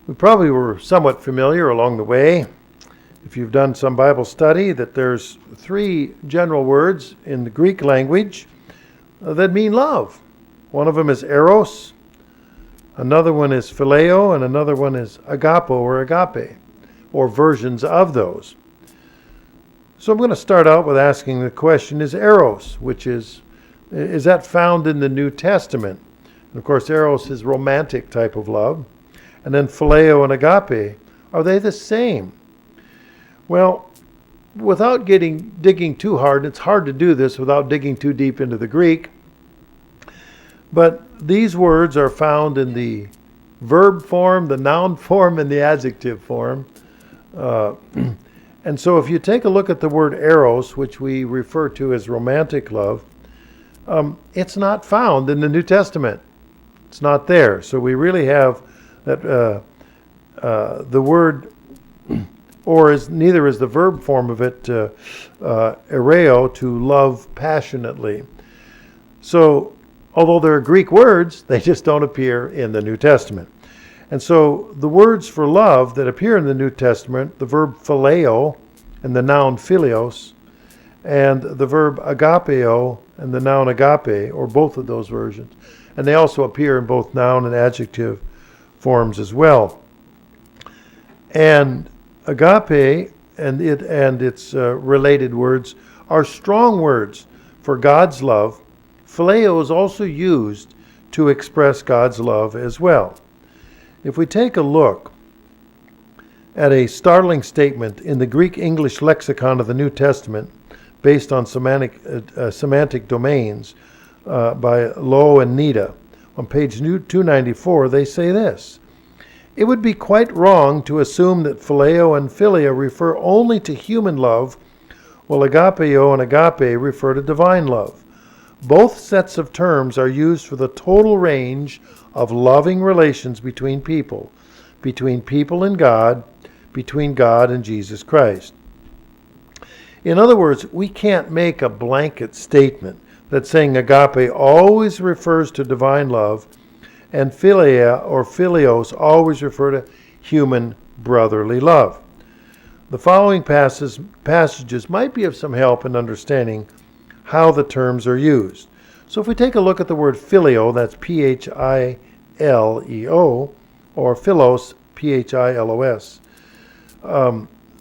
We probably were somewhat familiar along the way, if you've done some Bible study, that there's three general words in the Greek language that mean love. One of them is eros, another one is phileo, and another one is agapo or agape, or versions of those. So I'm going to start out with asking the question, is eros, which is that found in the New Testament? And of course, eros is romantic type of love. And then phileo and agape, are they the same? Well, without digging too hard, it's hard to do this without digging too deep into the Greek. But these words are found in the verb form, the noun form, and the adjective form. And so if you take a look at the word eros, which we refer to as romantic love, it's not found in the New Testament. It's not there. So we really have that the word, or neither is the verb form of it, ereo, to love passionately. So although they're Greek words, they just don't appear in the New Testament. And so the words for love that appear in the New Testament, the verb phileo and the noun philios, and the verb agapeo and the noun agape, or both of those versions. And they also appear in both noun and adjective forms as well. And agape and its related words are strong words for God's love. Phileo is also used to express God's love as well. If we take a look at a startling statement in the Greek-English lexicon of the New Testament, based on semantic domains by Lowe and Nida, on page 294, they say this: it would be quite wrong to assume that phileo and philia refer only to human love, while agapeo and agape refer to divine love. Both sets of terms are used for the total range of loving relations between people and God, between God and Jesus Christ. In other words, we can't make a blanket statement that saying agape always refers to divine love and philia or philios always refer to human brotherly love. The following passages might be of some help in understanding how the terms are used. So if we take a look at the word phileo, that's phileo, or philos, philos.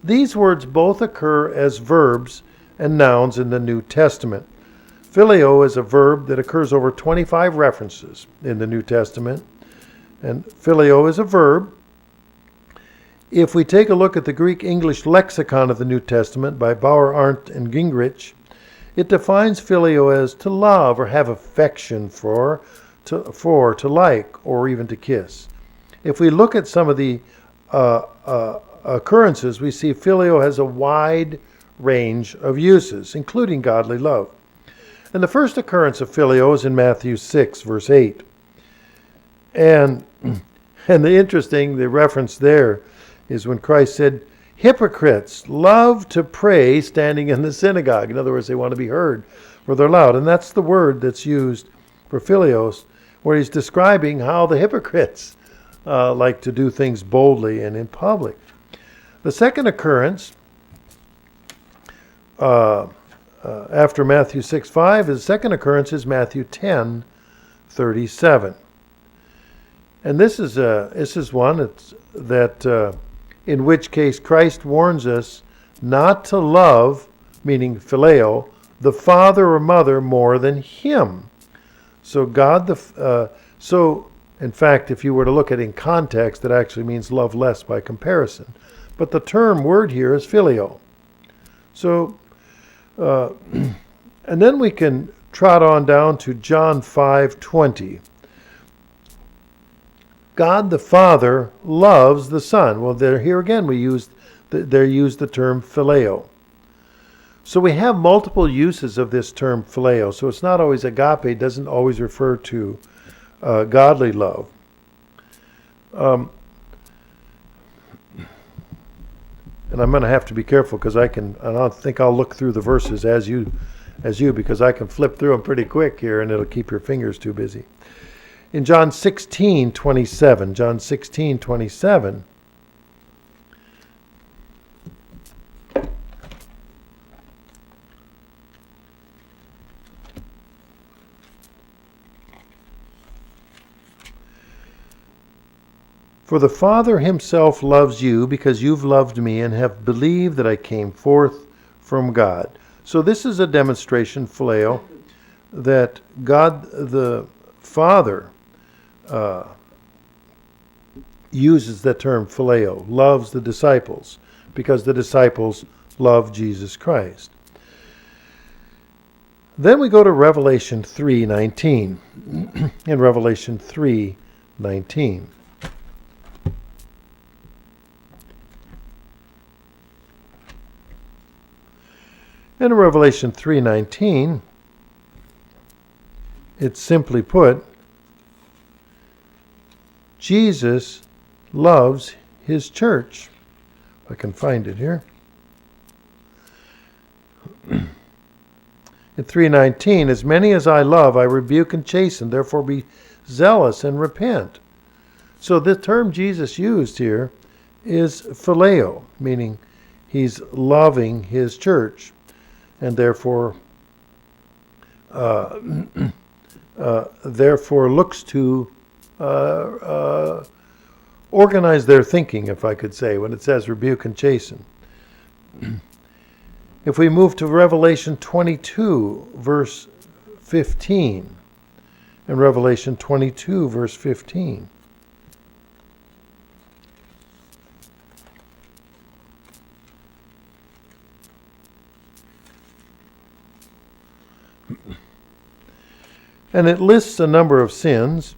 These words both occur as verbs and nouns in the New Testament. Phileo is a verb that occurs over 25 references in the New Testament, and phileo is a verb. If we take a look at the Greek-English lexicon of the New Testament by Bauer, Arndt, and Gingrich, it defines phileo as to love or have affection for, to like, or even to kiss. If we look at some of the occurrences, we see phileo has a wide range of uses, including godly love. And the first occurrence of phileo is in Matthew 6, verse 8. And the reference there is when Christ said, hypocrites love to pray standing in the synagogue. In other words, they want to be heard or they're loud. And that's the word that's used for philios, where he's describing how the hypocrites like to do things boldly and in public. The second occurrence after Matthew 6:5, his second occurrence is Matthew 10:37. And this is one that in which case Christ warns us not to love, meaning phileo, the father or mother more than him. So in fact, if you were to look at it in context, it actually means love less by comparison. But the word here is phileo. So, and then we can trot on down to John 5:20. God the Father loves the Son. Well, here again they use the term phileo. So we have multiple uses of this term phileo. So it's not always agape. It doesn't always refer to godly love. And I'm going to have to be careful because I don't think I'll look through the verses as you, because I can flip through them pretty quick here and it'll keep your fingers too busy. In John 16:27, John 16:27, for the Father himself loves you because you've loved me and have believed that I came forth from God. So this is a demonstration, phileo, that God the Father uses the term phileo, loves the disciples, because the disciples love Jesus Christ. Then we go to Revelation 3:19. In Revelation 3:19. In Revelation 3:19, it's simply put, Jesus loves his church. If I can find it here. In 3:19, as many as I love, I rebuke and chasten, therefore be zealous and repent. So the term Jesus used here is phileo, meaning he's loving his church, and therefore looks to organize their thinking, if I could say, when it says rebuke and chasten. If we move to Revelation 22, verse 15, in Revelation 22, verse 15, and it lists a number of sins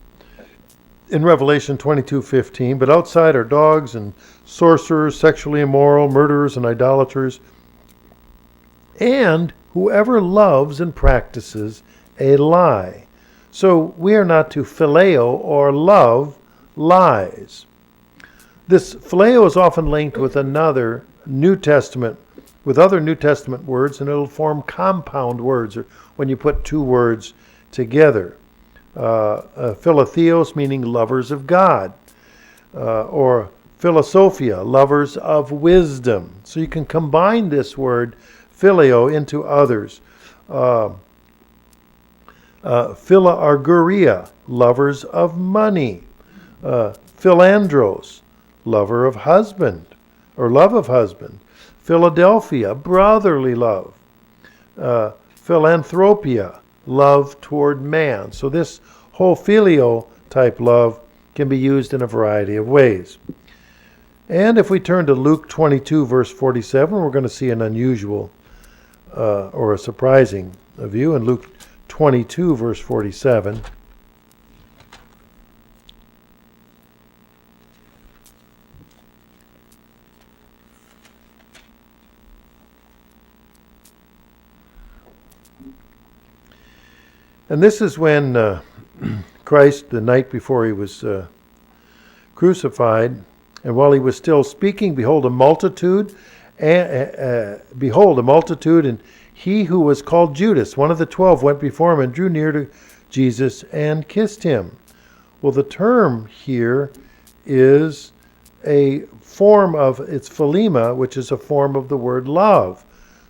in Revelation 22:15, but outside are dogs and sorcerers, sexually immoral, murderers and idolaters, and whoever loves and practices a lie. So we are not to phileo or love lies. This phileo is often linked with other New Testament words, and it'll form compound words, or when you put two words together. Philotheos, meaning lovers of God, or philosophia, lovers of wisdom. So you can combine this word phileo into others. Philarguria, lovers of money. Philandros, lover of husband, or love of husband. Philadelphia, brotherly love. Philanthropia, love toward man. So this whole phileo type love can be used in a variety of ways. And if we turn to Luke 22, verse 47, we're going to see an unusual or a surprising view in Luke 22, verse 47. And this is when Christ, the night before he was crucified, and while he was still speaking, behold, a multitude, and he who was called Judas, one of the 12, went before him and drew near to Jesus and kissed him. Well, the term here is a form of, it's philema, which is a form of the word love.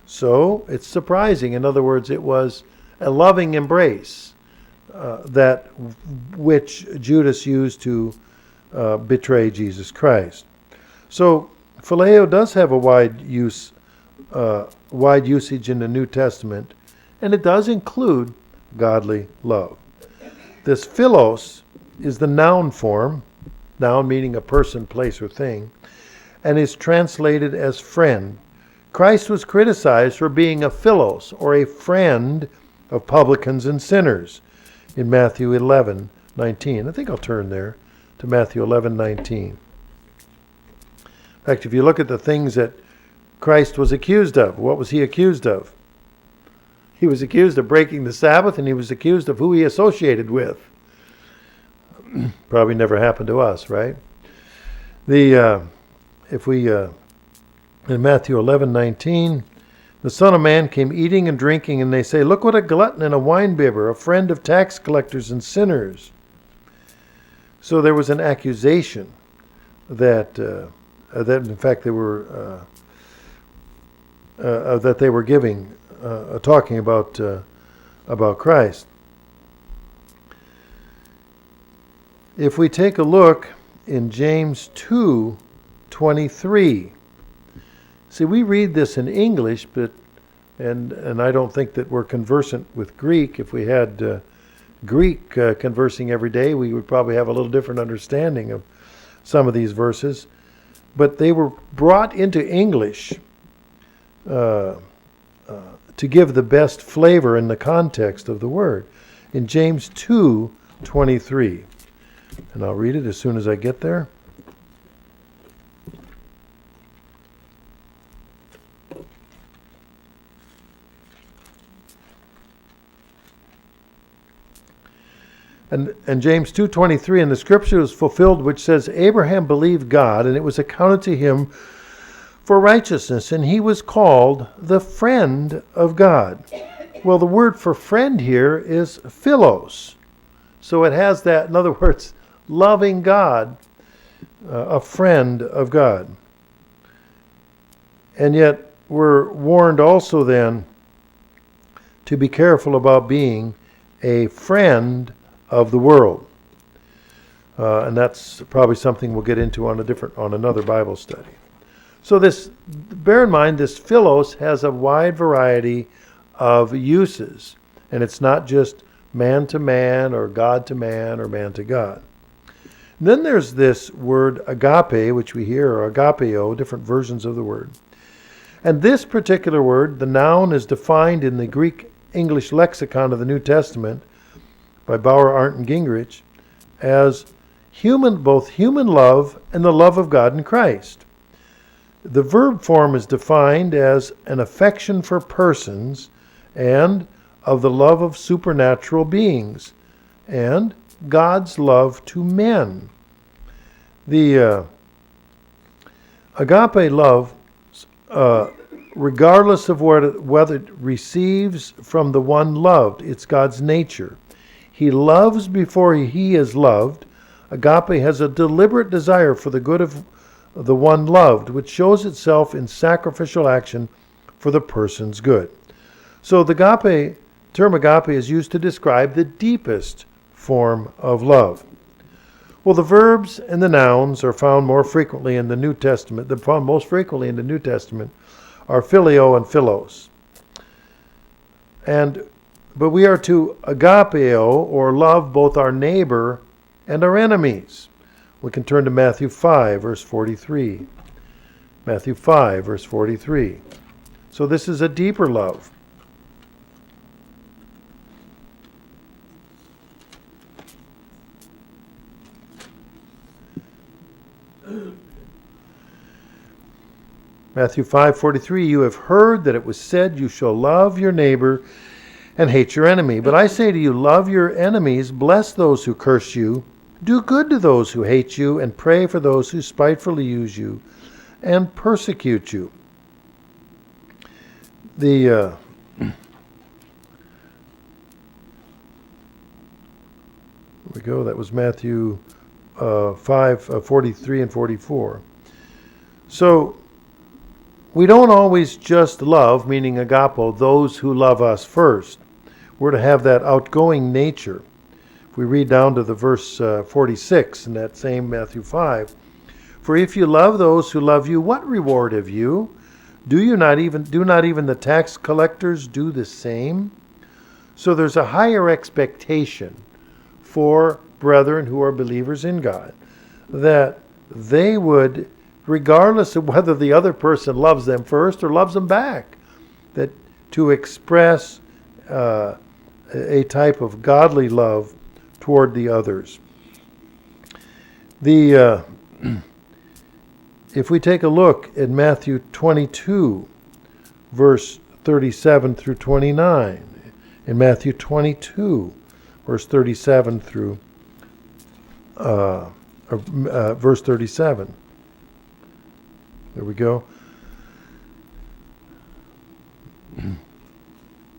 So it's surprising. In other words, it was a loving embrace that which Judas used to betray Jesus Christ. So phileo does have a wide usage in the New Testament, and it does include godly love. This philos is the noun form, noun meaning a person, place, or thing, and is translated as friend. Christ was criticized for being a philos, or a friend of publicans and sinners, in Matthew 11:19. I think I'll turn there to Matthew 11:19. In fact, if you look at the things that Christ was accused of, what was he accused of? He was accused of breaking the Sabbath, and he was accused of who he associated with. Probably never happened to us, right? In Matthew 11:19, the Son of Man came eating and drinking, and they say, look what a glutton and a winebibber, a friend of tax collectors and sinners. So there was an accusation that in fact they were that they were giving, talking about Christ. If we take a look in James 2:23, see, we read this in English, but and I don't think that we're conversant with Greek. If we had Greek conversing every day, we would probably have a little different understanding of some of these verses. But they were brought into English to give the best flavor in the context of the word. In James 2:23, and I'll read it as soon as I get there. And James 2:23, and the scripture is fulfilled, which says, Abraham believed God, and it was accounted to him for righteousness, and he was called the friend of God. Well, the word for friend here is philos. So it has that, in other words, loving God, a friend of God. And yet we're warned also then to be careful about being a friend of the world. And that's probably something we'll get into on another Bible study. So bear in mind, this philos has a wide variety of uses, and it's not just man to man or God to man or man to God. And then there's this word agape, which we hear, or agapeo, different versions of the word. And this particular word, the noun, is defined in the Greek English lexicon of the New Testament by Bauer, Arndt, and Gingrich as both human love and the love of God in Christ. The verb form is defined as an affection for persons and of the love of supernatural beings and God's love to men. The agape love, regardless of whether it receives from the one loved, it's God's nature. He loves before he is loved. Agape has a deliberate desire for the good of the one loved, which shows itself in sacrificial action for the person's good. So the term agape is used to describe the deepest form of love. Well, the verbs and the nouns are found more frequently in the New Testament. They're found most frequently in the New Testament are phileo and philos. But we are to agapeo, or love, both our neighbor and our enemies. We can turn to Matthew 5, verse 43. Matthew 5, verse 43. So this is a deeper love. Matthew 5:43, you have heard that it was said, you shall love your neighbor and hate your enemy. But I say to you, love your enemies, bless those who curse you, do good to those who hate you, and pray for those who spitefully use you and persecute you. Here we go. That was Matthew 5:43 and 44. So we don't always just love, meaning agapo, those who love us first. We're to have that outgoing nature. If we read down to the verse 46 in that same Matthew 5, for if you love those who love you, what reward have you? Do not even the tax collectors do the same? So there's a higher expectation for brethren who are believers in God, that they would, regardless of whether the other person loves them first or loves them back, that to express a type of godly love toward the others. If we take a look at Matthew 22, verse 37 through 29, in Matthew 22, verse 37 through verse 37. There we go.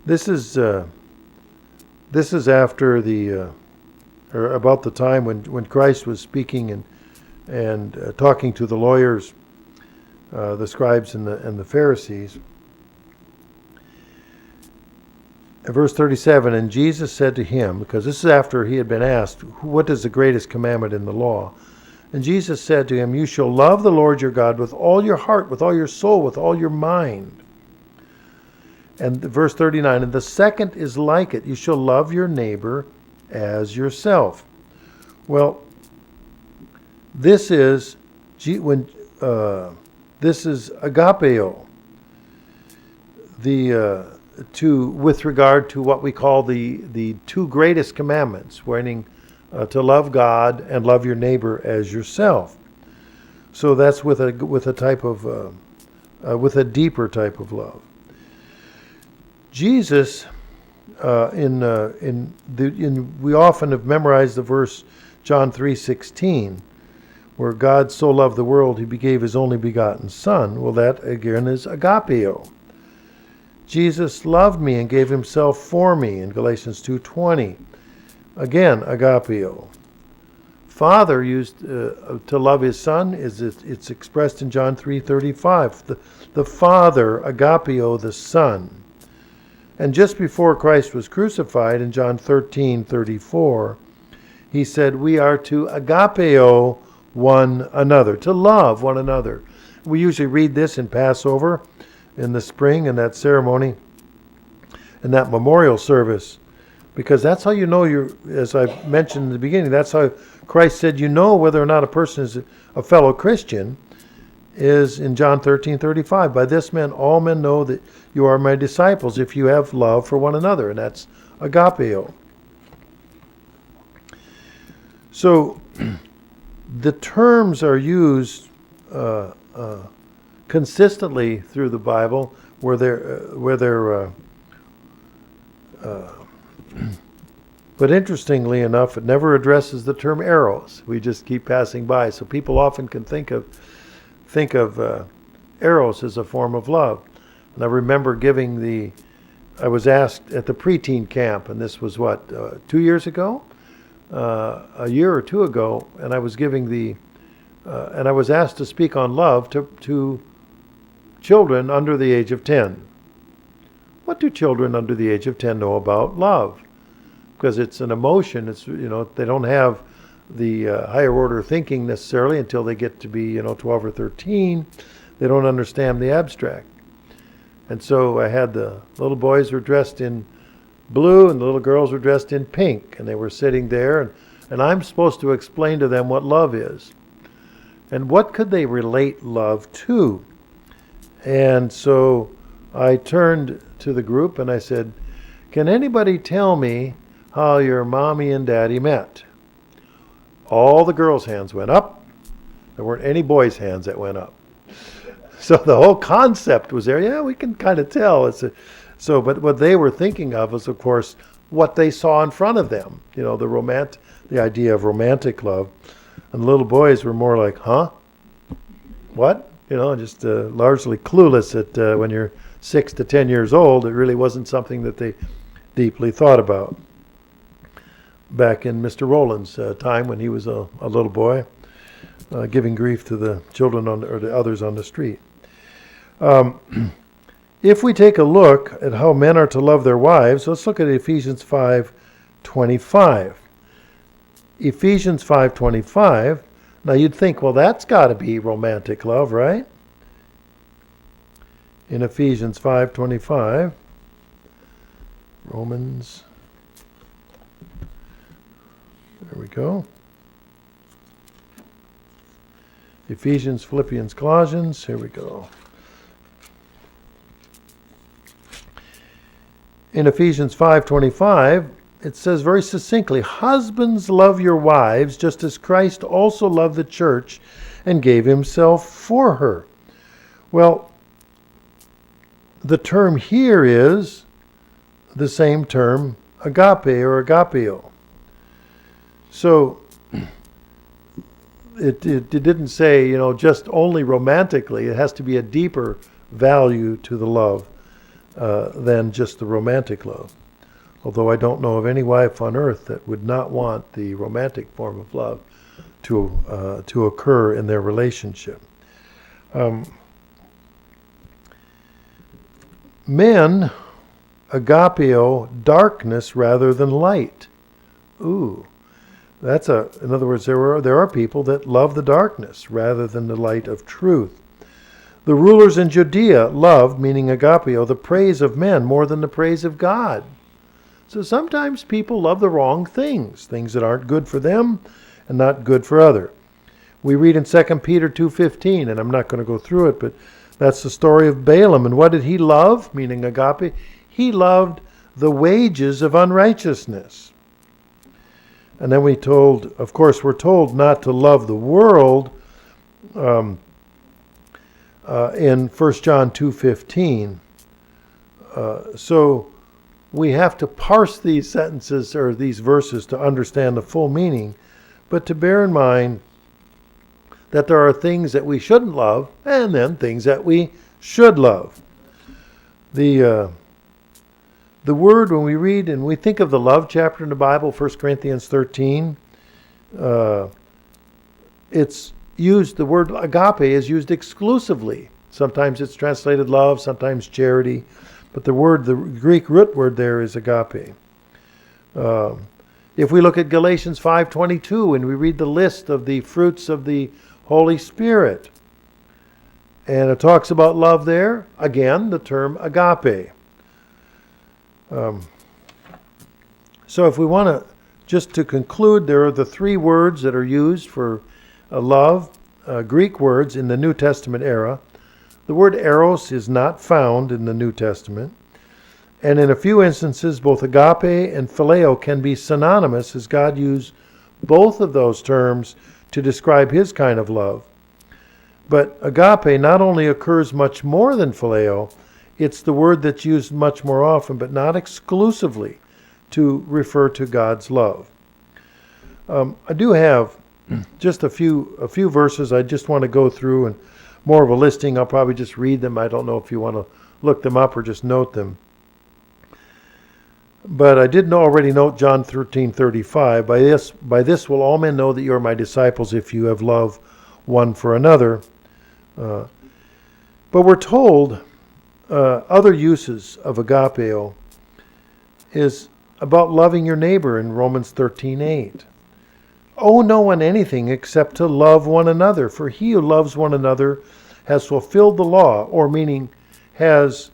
This is after the or about the time when Christ was speaking and talking to the lawyers, the scribes and the Pharisees. Verse 37, and Jesus said to him, because this is after he had been asked, what is the greatest commandment in the law? And Jesus said to him, you shall love the Lord your God with all your heart, with all your soul, with all your mind. And verse 39, and the second is like it, you shall love your neighbor as yourself. Well, this is this is agapeo, with regard to what we call the two greatest commandments, wanting to love God and love your neighbor as yourself. So that's with a type of with a deeper type of love. Jesus, we often have memorized the verse John 3:16, where God so loved the world he gave his only begotten Son. Well, that again is agapeo. Jesus loved me and gave himself for me in Galatians 2:20. Again, agapeo. Father used to love his Son, it's expressed in John 3:35. The Father, agapeo, the Son. And just before Christ was crucified in John 13:34, he said we are to agapeo one another, to love one another. We usually read this in Passover in the spring, in that ceremony, in that memorial service, because that's how you know as I mentioned in the beginning, that's how Christ said you know whether or not a person is a fellow Christian, is in John 13:35. By this all men know that you are my disciples if you have love for one another, and that's agapeo. So the terms are used consistently through the Bible, where they're but interestingly enough, it never addresses the term eros. We just keep passing by. So people often can think of eros as a form of love. And I remember I was asked at the preteen camp, and this was 2 years ago, a year or two ago, and I was giving and I was asked to speak on love to children under the age of 10. What do children under the age of 10 know about love? Because it's an emotion. It's they don't have the higher order thinking necessarily until they get to be 12 or 13. They don't understand the abstract. And so I had the little boys were dressed in blue and the little girls were dressed in pink, and they were sitting there, and I'm supposed to explain to them what love is. And what could they relate love to? And so I turned to the group and I said, can anybody tell me how your mommy and daddy met? All the girls' hands went up. There weren't any boys' hands that went up. So the whole concept was there. Yeah, we can kind of tell. But what they were thinking of was, of course, what they saw in front of them. The idea of romantic love. And the little boys were more like, huh? What? Just largely clueless at when you're 6 to 10 years old. It really wasn't something that they deeply thought about. Back in Mr. Rowland's time when he was a little boy, giving grief to the children or the others on the street. If we take a look at how men are to love their wives, let's look at Ephesians 5:25. Ephesians 5:25. Now you'd think, well, that's got to be romantic love, right? In Ephesians 5:25, Romans. There we go. Ephesians, Philippians, Colossians. Here we go. In Ephesians 5:25, it says very succinctly, husbands, love your wives, just as Christ also loved the church and gave himself for her. Well, the term here is the same term, agape or agapeo. So it didn't say, just only romantically. It has to be a deeper value to the love than just the romantic love. Although I don't know of any wife on earth that would not want the romantic form of love to occur in their relationship. Men agapeo darkness rather than light. Ooh, in other words, there are people that love the darkness rather than the light of truth. The rulers in Judea loved, meaning agapeo, the praise of men more than the praise of God. So sometimes people love the wrong things that aren't good for them and not good for others. We read in 2 Peter 2:15, and I'm not going to go through it, but that's the story of Balaam. And what did he love, meaning agape? He loved the wages of unrighteousness. And then we're told not to love the world in 1 John 2:15. So we have to parse these sentences or these verses to understand the full meaning, but to bear in mind that there are things that we shouldn't love and then things that we should love. The word, when we read and we think of the love chapter in the Bible, 1 Corinthians 13, it's used, the word agape is used exclusively. Sometimes it's translated love, sometimes charity, but the Greek root word there is agape. If we look at Galatians 5:22 and we read the list of the fruits of the Holy Spirit, and it talks about love there, again, the term agape. So if we want to, just to conclude, there are the three words that are used for love, Greek words in the New Testament era. The word eros is not found in the New Testament. And in a few instances, both agape and phileo can be synonymous, as God used both of those terms to describe his kind of love. But agape not only occurs much more than phileo, it's the word that's used much more often, but not exclusively, to refer to God's love. I do have just a few verses I just want to go through, and more of a listing. I'll probably just read them. I don't know if you want to look them up or just note them. But I did already note John 13:35. By this will all men know that you are my disciples, if you have love one for another. But we're told other uses of agapeo is about loving your neighbor in Romans 13:8. Owe no one anything except to love one another, for he who loves one another has fulfilled the law, or meaning is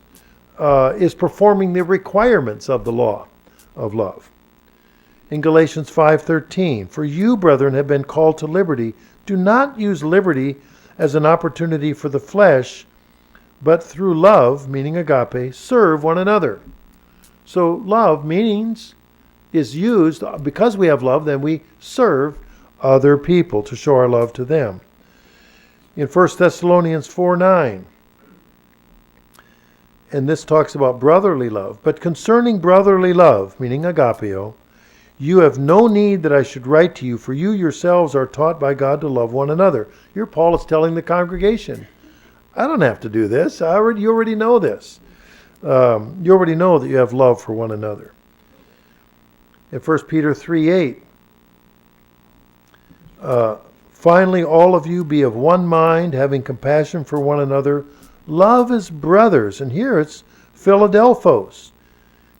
performing the requirements of the law of love. In Galatians 5:13, for you, brethren, have been called to liberty. Do not use liberty as an opportunity for the flesh, but through love, meaning agape, serve one another. So love is used, because we have love, then we serve other people to show our love to them. In 1 Thessalonians 4:9, and this talks about brotherly love, but concerning brotherly love, meaning agapeo, you have no need that I should write to you, for you yourselves are taught by God to love one another. Here Paul is telling the congregation, I don't have to do this. You already know this. You already know that you have love for one another. In 1 Peter 3:8, finally all of you be of one mind, having compassion for one another, love as brothers. And here it's Philadelphos,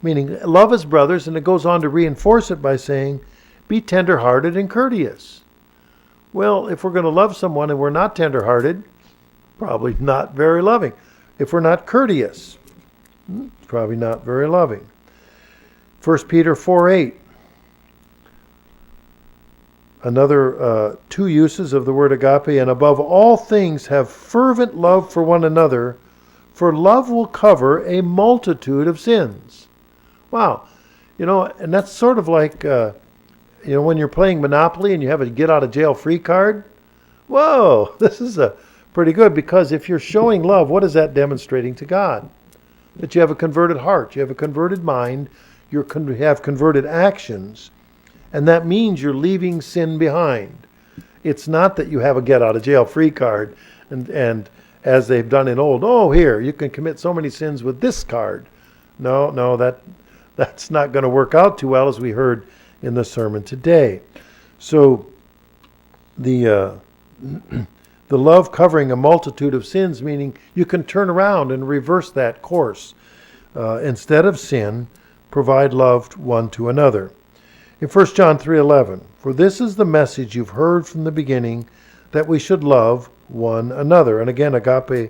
meaning love as brothers, and it goes on to reinforce it by saying, be tender-hearted and courteous. Well, if we're going to love someone and we're not tender-hearted, probably not very loving. If we're not courteous, probably not very loving. 1 Peter 4:8. Another two uses of the word agape, and above all things have fervent love for one another, for love will cover a multitude of sins. Wow. And that's sort of like, when you're playing Monopoly and you have a get out of jail free card. Whoa, this is pretty good, because if you're showing love, what is that demonstrating to God? That you have a converted heart, you have a converted mind, you have converted actions, and that means you're leaving sin behind. It's not that you have a get out of jail free card, and as they've done in old, here, you can commit so many sins with this card. No, that's not going to work out too well, as we heard in the sermon today. So the the love covering a multitude of sins, meaning you can turn around and reverse that course. Instead of sin, provide love one to another. In 1 John 3:11, for this is the message you've heard from the beginning, that we should love one another. And again, agapo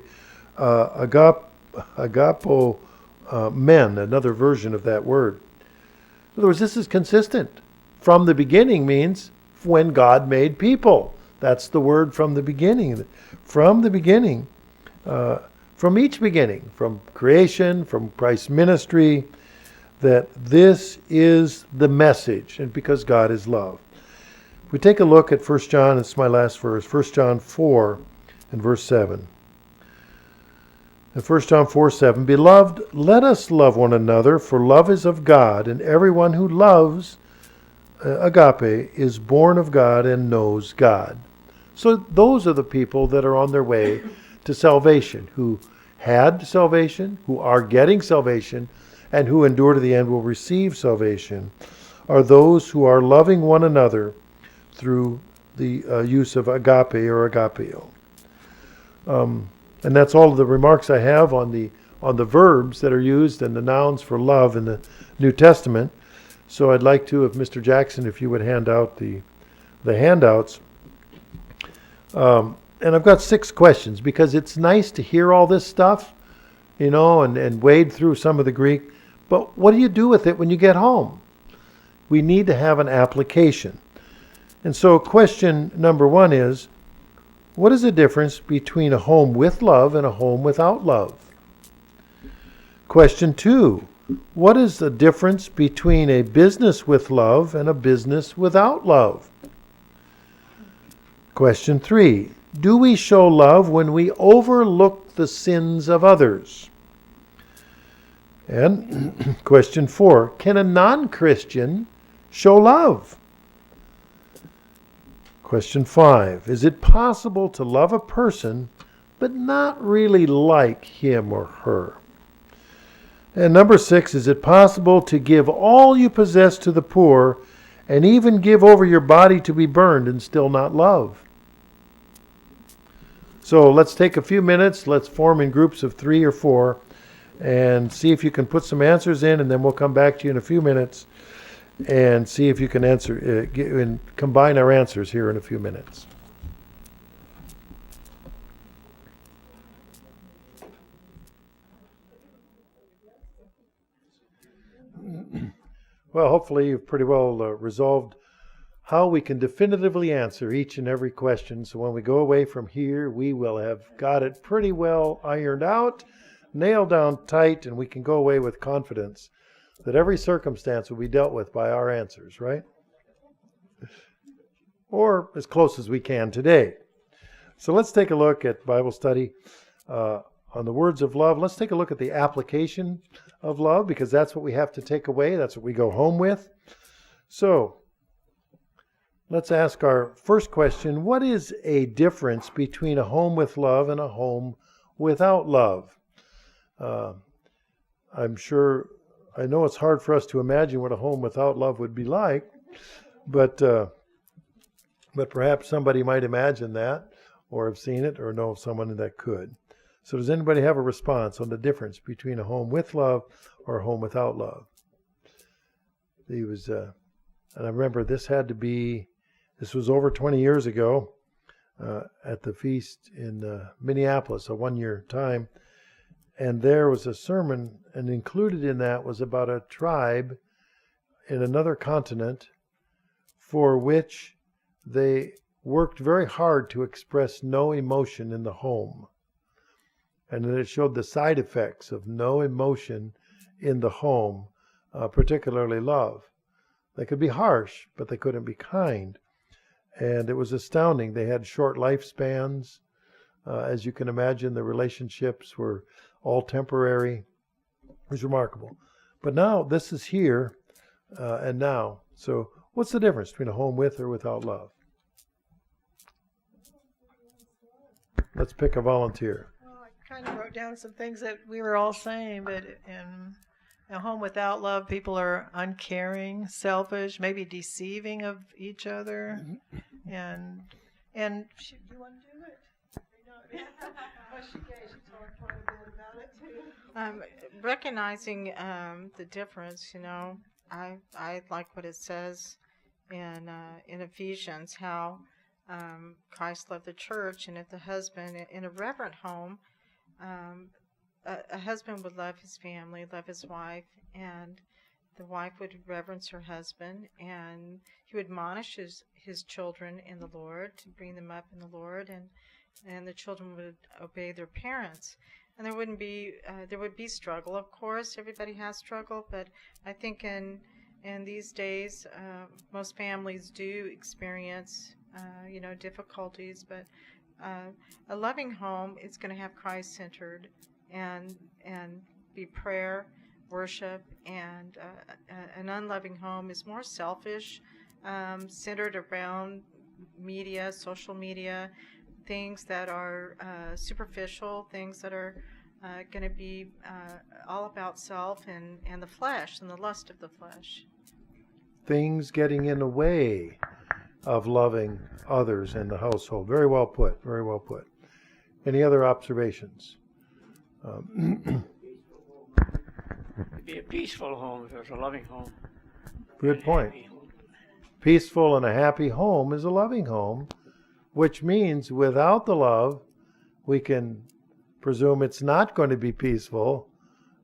men, another version of that word. In other words, this is consistent. From the beginning means when God made people. That's the word from the beginning. From the beginning, from each beginning, from creation, from Christ's ministry, that this is the message, and because God is love. If we take a look at 1 John, it's my last verse, 1 John 4 and verse 7. In 1 John 4:7, beloved, let us love one another, for love is of God, and everyone who loves, agape, is born of God and knows God. So those are the people that are on their way to salvation, who had salvation, who are getting salvation, and who endure to the end will receive salvation, are those who are loving one another through the use of agape or agapeo. And that's all of the remarks I have on the verbs that are used and the nouns for love in the New Testament. So I'd like to, if Mr. Jackson, if you would hand out the handouts. And I've got 6 questions, because it's nice to hear all this stuff, and wade through some of the Greek. But what do you do with it when you get home? We need to have an application. And so question number 1 is, what is the difference between a home with love and a home without love? Question 2, what is the difference between a business with love and a business without love? Question 3, do we show love when we overlook the sins of others? And question 4, can a non-Christian show love? Question 5, is it possible to love a person but not really like him or her? And number 6, is it possible to give all you possess to the poor and even give over your body to be burned and still not love? So let's take a few minutes, let's form in groups of 3 or 4 and see if you can put some answers in, and then we'll come back to you in a few minutes and see if you can answer and combine our answers here in a few minutes. Well, hopefully you've pretty well resolved how we can definitively answer each and every question. So when we go away from here, we will have got it pretty well ironed out, nailed down tight, and we can go away with confidence that every circumstance will be dealt with by our answers, right? Or as close as we can today. So let's take a look at Bible study on the words of love. Let's take a look at the application of love, because that's what we have to take away. That's what we go home with. So let's ask our first question. What is a difference between a home with love and a home without love? I know it's hard for us to imagine what a home without love would be like, but perhaps somebody might imagine that, or have seen it, or know of someone that could. So does anybody have a response on the difference between a home with love or a home without love? And I remember this was over 20 years ago at the feast in Minneapolis, a one-year time. And there was a sermon, and included in that was about a tribe in another continent for which they worked very hard to express no emotion in the home. And then it showed the side effects of no emotion in the home, particularly love. They could be harsh, but they couldn't be kind. And it was astounding. They had short lifespans. As you can imagine, the relationships were all temporary. It was remarkable. But now this is here and now. So what's the difference between a home with or without love? Let's pick a volunteer. Well, I kind of wrote down some things that we were all saying, but A home without love, people are uncaring, selfish, maybe deceiving of each other, and do you want to do it? Oh, she talked quite a bit about it too. Recognizing the difference, I like what it says in Ephesians, how Christ loved the church, and if the husband in a reverent home, um, a husband would love his family, love his wife, and the wife would reverence her husband, and he would admonish his children in the Lord to bring them up in the Lord, and the children would obey their parents. And there would be struggle, of course. Everybody has struggle, but I think in these days, most families do experience, difficulties. But a loving home is going to have Christ-centered and be prayer, worship, and an unloving home is more selfish, centered around media, social media, things that are superficial, things that are going to be all about self and the flesh and the lust of the flesh. Things getting in the way of loving others in the household. Very well put. Very well put. Any other observations? It'd be a peaceful home if it was a loving home. Good point. Peaceful and a happy home is a loving home, which means without the love, we can presume it's not going to be peaceful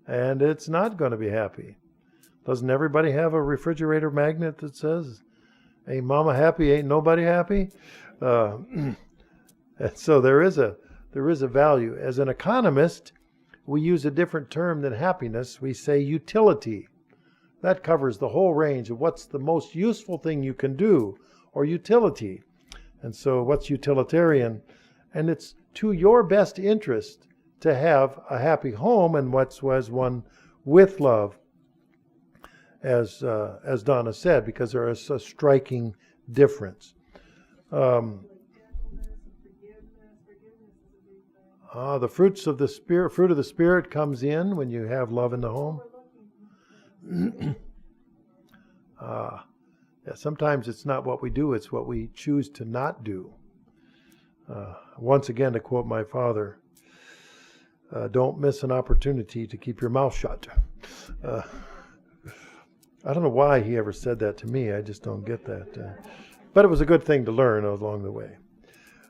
and it's not going to be happy. Doesn't everybody have a refrigerator magnet that says, "Ain't mama happy, ain't nobody happy"? And so there is a value. As an economist, we use a different term than happiness. We say utility. That covers the whole range of what's the most useful thing you can do, or utility. And so what's utilitarian? And it's to your best interest to have a happy home, and was one with love, as Donna said, because there is a striking difference. The fruit of the Spirit comes in when you have love in the home. Yeah, sometimes it's not what we do, it's what we choose to not do. Once again, to quote my father, don't miss an opportunity to keep your mouth shut. I don't know why he ever said that to me. I just don't get that. But it was a good thing to learn along the way.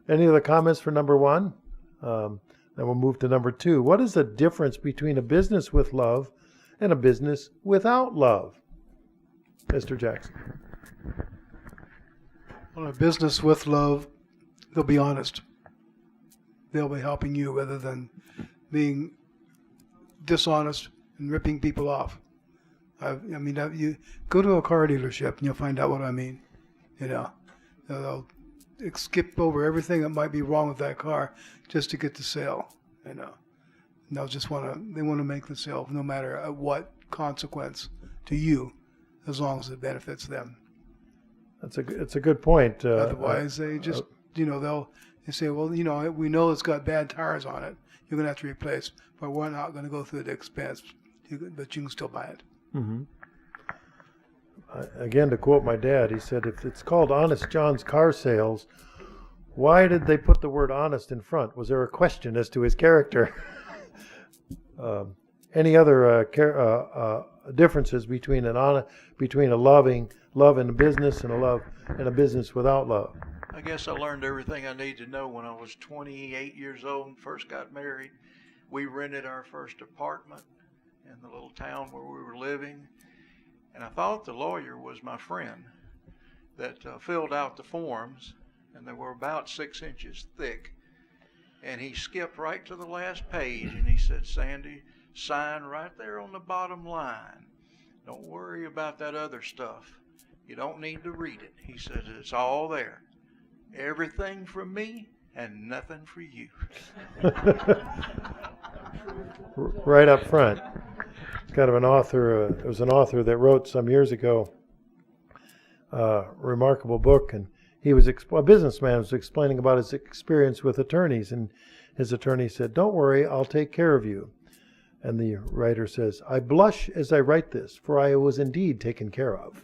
Any other comments for number one? Then we'll move to number two. What is the difference between a business with love and a business without love? Mr. Jackson. Well, a business with love, they'll be honest. They'll be helping you rather than being dishonest and ripping people off. You go to a car dealership and you'll find out what I mean. They'll skip over everything that might be wrong with that car just to get the sale. And they'll just want to make the sale no matter at what consequence to you, as long as it benefits them. It's a good point. Otherwise, they just they say, well, we know it's got bad tires on it. You're going to have to replace, but we're not going to go through the expense. But you can still buy it. Mm-hmm. Again, to quote my dad, he said, if it's called Honest John's Car Sales, why did they put the word honest in front? Was there a question as to his character? Any other differences between a loving love in a business and a love in a business without love? I guess I learned everything I need to know when I was 28 years old and first got married. We rented our first apartment in the little town where we were living, and I thought the lawyer was my friend that filled out the forms, and they were about 6 inches thick. And he skipped right to the last page, and he said, "Sandy, sign right there on the bottom line. Don't worry about that other stuff. You don't need to read it." He said, "It's all there. Everything from me and nothing for you." Right up front. It's kind of an author. It was an author that wrote some years ago a remarkable book, and he was a businessman was explaining about his experience with attorneys, and his attorney said, "Don't worry, I'll take care of you." And the writer says, I blush as I write this, for I was indeed taken care of.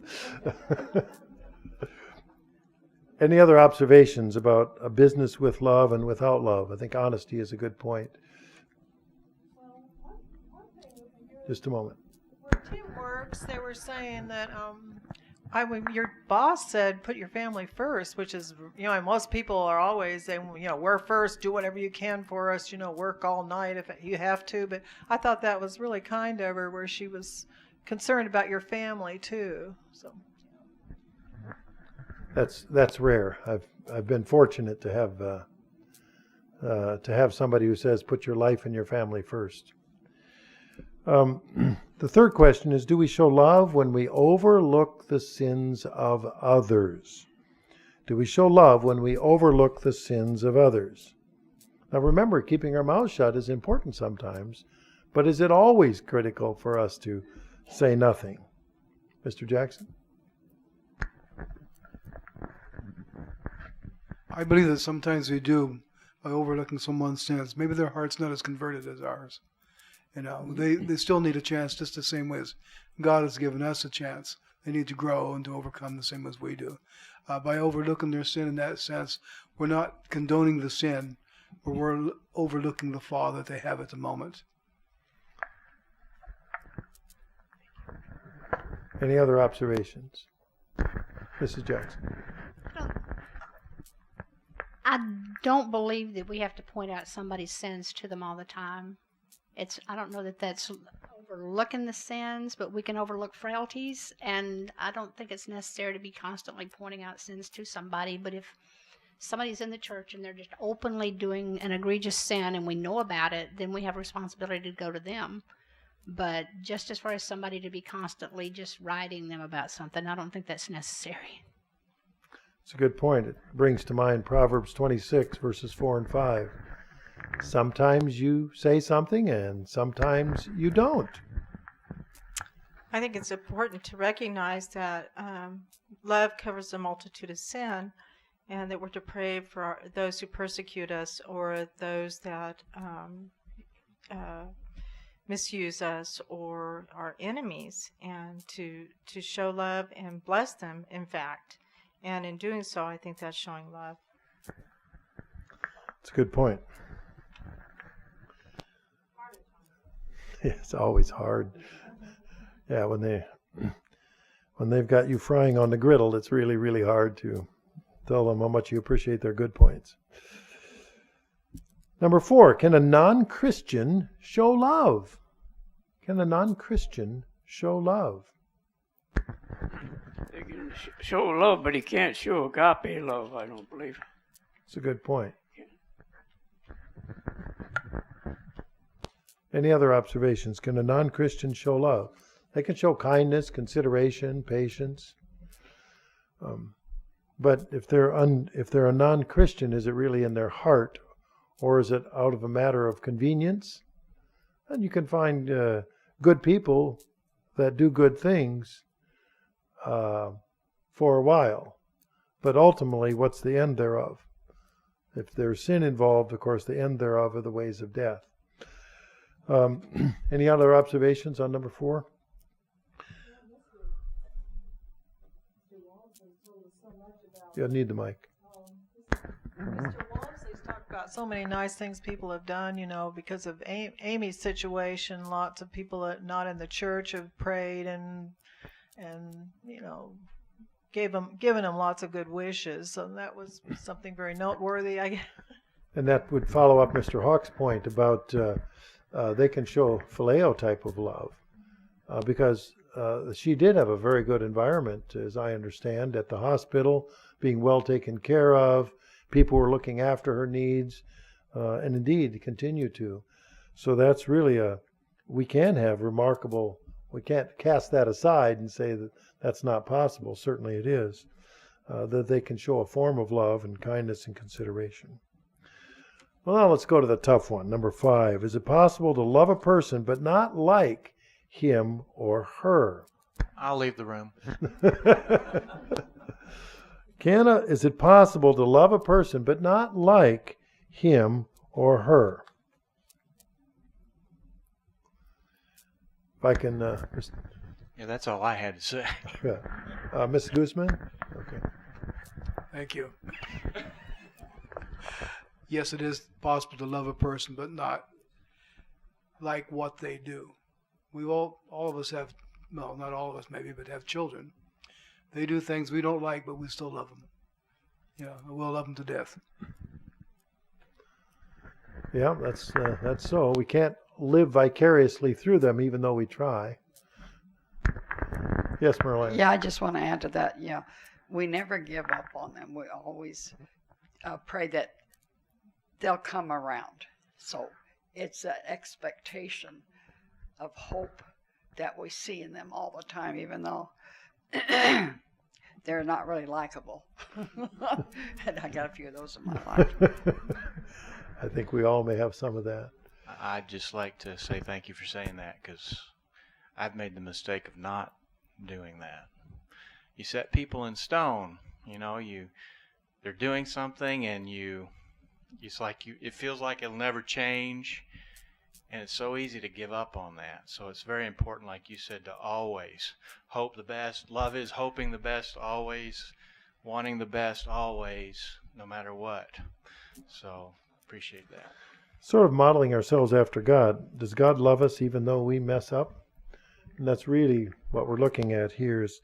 Any other observations about a business with love and without love? I think honesty is a good point. Just a moment. Where Tim works, they were saying that your boss said put your family first, which is, and most people are always saying, we're first, do whatever you can for us, work all night if you have to. But I thought that was really kind of her, where she was concerned about your family too. So that's rare. I've been fortunate to have somebody who says put your life and your family first. The third question is, do we show love when we overlook the sins of others? Do we show love when we overlook the sins of others? Now remember, keeping our mouths shut is important sometimes, but is it always critical for us to say nothing? Mr. Jackson? I believe that sometimes we do by overlooking someone's sins. Maybe their heart's not as converted as ours. They still need a chance just the same way as God has given us a chance. They need to grow and to overcome the same as we do. By overlooking their sin in that sense, we're not condoning the sin, but we're overlooking the flaw that they have at the moment. Any other observations? Mrs. Jackson? I don't believe that we have to point out somebody's sins to them all the time. I don't know that that's overlooking the sins, but we can overlook frailties, and I don't think it's necessary to be constantly pointing out sins to somebody. But if somebody's in the church and they're just openly doing an egregious sin and we know about it, then we have a responsibility to go to them. But just as far as somebody to be constantly just writing them about something, I don't think that's necessary. It's a good point. It brings to mind Proverbs 26, verses 4 and 5. Sometimes you say something and sometimes you don't. I think it's important to recognize that love covers a multitude of sin, and that we're to pray for those who persecute us or those that misuse us or are enemies, and to show love and bless them, in fact. And in doing so, I think that's showing love. It's a good point. It's always hard. Yeah, when they've got you frying on the griddle, it's really, really hard to tell them how much you appreciate their good points. Number 4, can a non-Christian show love? Can a non-Christian show love? He can show love, but he can't show agape love, I don't believe. It's a good point. Any other observations? Can a non-Christian show love? They can show kindness, consideration, patience. But if they're a non-Christian, is it really in their heart, or is it out of a matter of convenience? And you can find good people that do good things for a while, but ultimately, what's the end thereof? If there's sin involved, of course, the end thereof are the ways of death. Any other observations on number 4? You'll need the mic. Mr. Walmsley's talked about so many nice things people have done, because of Amy's situation. Lots of people not in the church have prayed and given them lots of good wishes. So that was something very noteworthy, I guess. And that would follow up Mr. Hawk's point about they can show phileo type of love because she did have a very good environment, as I understand, at the hospital, being well taken care of. People were looking after her needs, and indeed continue to. So that's really we can't cast that aside and say that that's not possible. Certainly it is, that they can show a form of love and kindness and consideration. Well, now let's go to the tough one. Number 5, is it possible to love a person but not like him or her? I'll leave the room. Is it possible to love a person but not like him or her? I can, Yeah, that's all I had to say. Ms. Guzman? Okay. Thank you. Yes, it is possible to love a person, but not like what they do. We all of us have, well, not all of us maybe, but have children. They do things we don't like, but we still love them. Yeah, we'll love them to death. Yeah, that's so. We can't live vicariously through them, even though we try. Yes, Merlin. Yeah, I just want to add to that. Yeah, we never give up on them. We always pray that they'll come around. So it's an expectation of hope that we see in them all the time, even though they're not really likable. And I got a few of those in my life. I think we all may have some of that. I'd just like to say thank you for saying that, because I've made the mistake of not doing that. You set people in stone. You know, they're doing something, and it feels like it'll never change, and it's so easy to give up on that. So it's very important, like you said, to always hope the best. Love is hoping the best always, wanting the best always, no matter what. So appreciate that. Sort of modeling ourselves after God. Does God love us even though we mess up? And that's really what we're looking at here is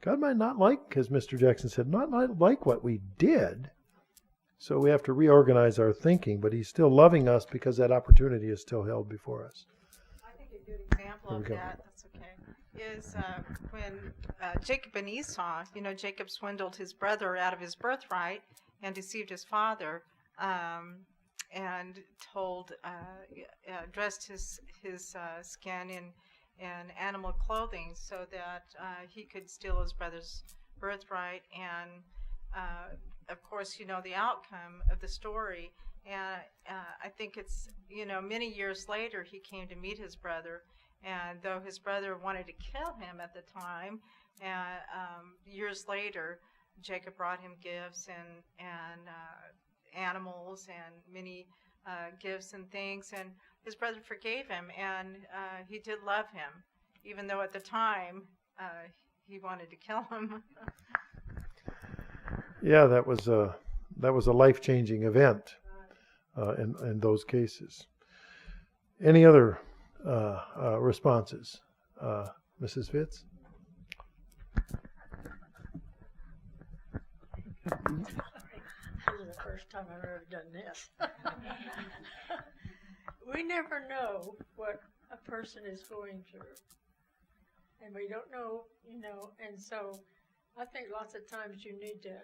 God might not like, as Mr. Jackson said, not like what we did. So we have to reorganize our thinking, but he's still loving us because that opportunity is still held before us. I think a good example of that, that's okay, is when Jacob and Esau, Jacob swindled his brother out of his birthright and deceived his father, and dressed his skin in animal clothing so that he could steal his brother's birthright. And of course, the outcome of the story. And I think it's, many years later he came to meet his brother, and though his brother wanted to kill him at the time, years later Jacob brought him gifts and animals and many gifts and things, and his brother forgave him, and he did love him, even though at the time he wanted to kill him. Yeah, that was a life-changing event in those cases. Any other responses, Mrs. Fitz? This is the first time I've ever done this. We never know what a person is going through. And we don't know, and so I think lots of times you need to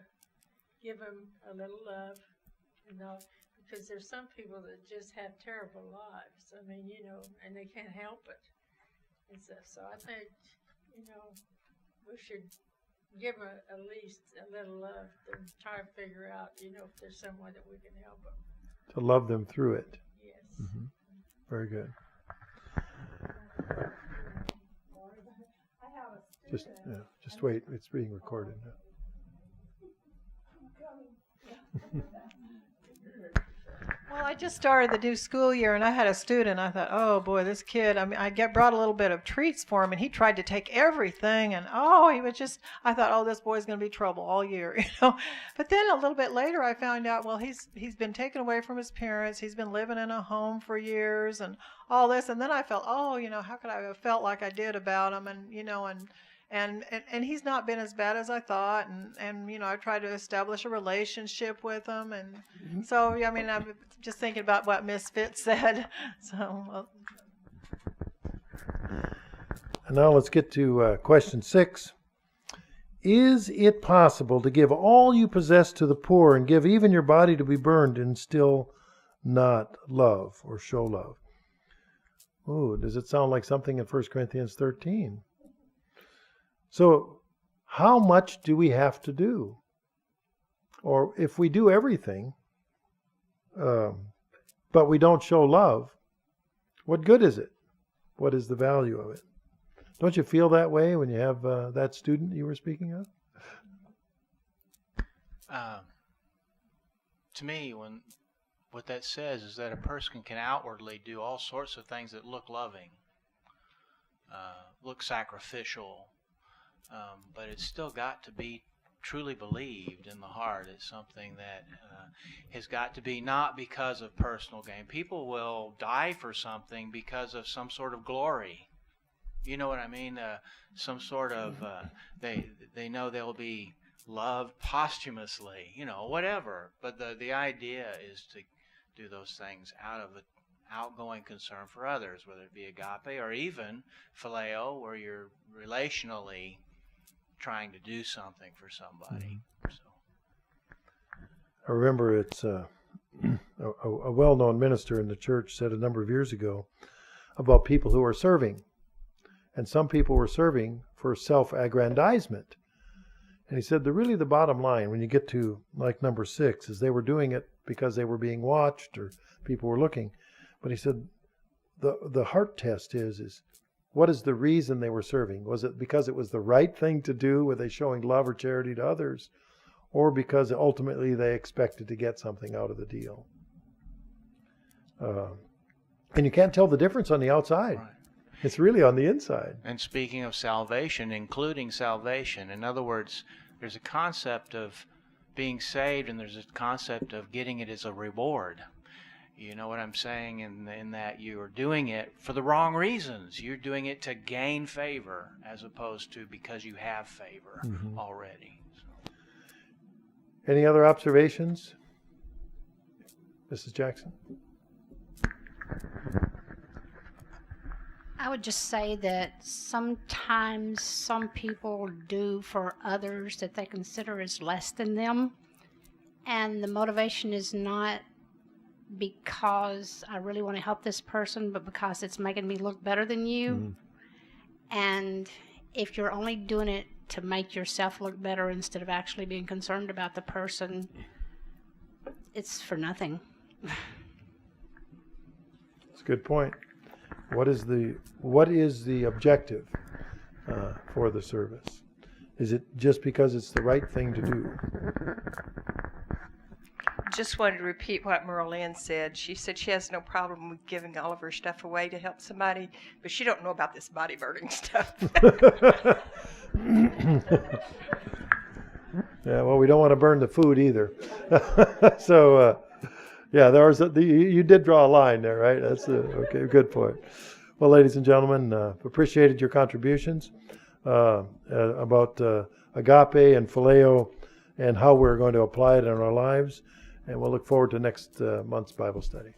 give them a little love, because there's some people that just have terrible lives. I mean, and they can't help it. And so I think, we should give them at least a little love to try to figure out, if there's some way that we can help them. To love them through it. Yes. Mm-hmm. Very good. Just wait. It's being recorded now. Well, I just started the new school year, and I had a student. I thought, oh boy, this kid. I mean, brought a little bit of treats for him, and he tried to take everything. And he was just. I thought, oh, this boy's going to be trouble all year, But then a little bit later, I found out, well, he's been taken away from his parents. He's been living in a home for years, and all this. And then I felt, how could I have felt like I did about him? And he's not been as bad as I thought, and I tried to establish a relationship with him, and so I mean I'm just thinking about what Miss Fitz said. So. And now let's get to question 6. Is it possible to give all you possess to the poor and give even your body to be burned and still not love or show love? Oh, does it sound like something in 1 Corinthians 13? So how much do we have to do? Or if we do everything, but we don't show love, what good is it? What is the value of it? Don't you feel that way when you have that student you were speaking of? To me, what that says is that a person can outwardly do all sorts of things that look loving. look sacrificial, but it's still got to be truly believed in the heart. It's something that has got to be not because of personal gain. People will die for something because of some sort of glory. You know what I mean? Some sort of they know they'll be loved posthumously. You know, whatever. But the idea is to do those things out of an outgoing concern for others, whether it be agape or even phileo, where you're relationally trying to do something for somebody. So. I remember it's a well-known minister in the church said a number of years ago about people who are serving. And some people were serving for self-aggrandizement. And he said the bottom line when you get to like number 6 is they were doing it because they were being watched or people were looking. But he said the heart test is what is the reason they were serving? Was it because it was the right thing to do? Were they showing love or charity to others? Or because ultimately they expected to get something out of the deal? And you can't tell the difference on the outside. Right. It's really on the inside. And speaking of salvation, including salvation, in other words, there's a concept of being saved and there's a concept of getting it as a reward. You know what I'm saying? In that you are doing it for the wrong reasons. You're doing it to gain favor as opposed to because you have favor already. So. Any other observations? Mrs. Jackson? I would just say that sometimes some people do for others that they consider as less than them. And the motivation is not because I really want to help this person, but because it's making me look better than you. And if you're only doing it to make yourself look better instead of actually being concerned about the person, it's for nothing. That's a good point. What is the objective for the service? Is it just because it's the right thing to do? Just wanted to repeat what Merlin said. She said she has no problem with giving all of her stuff away to help somebody, but she don't know about this body burning stuff. Yeah, well, we don't want to burn the food either. So, yeah, you did draw a line there, right? That's okay. Good point. Well, ladies and gentlemen, appreciated your contributions about agape and phileo and how we're going to apply it in our lives. And we'll look forward to next month's Bible study.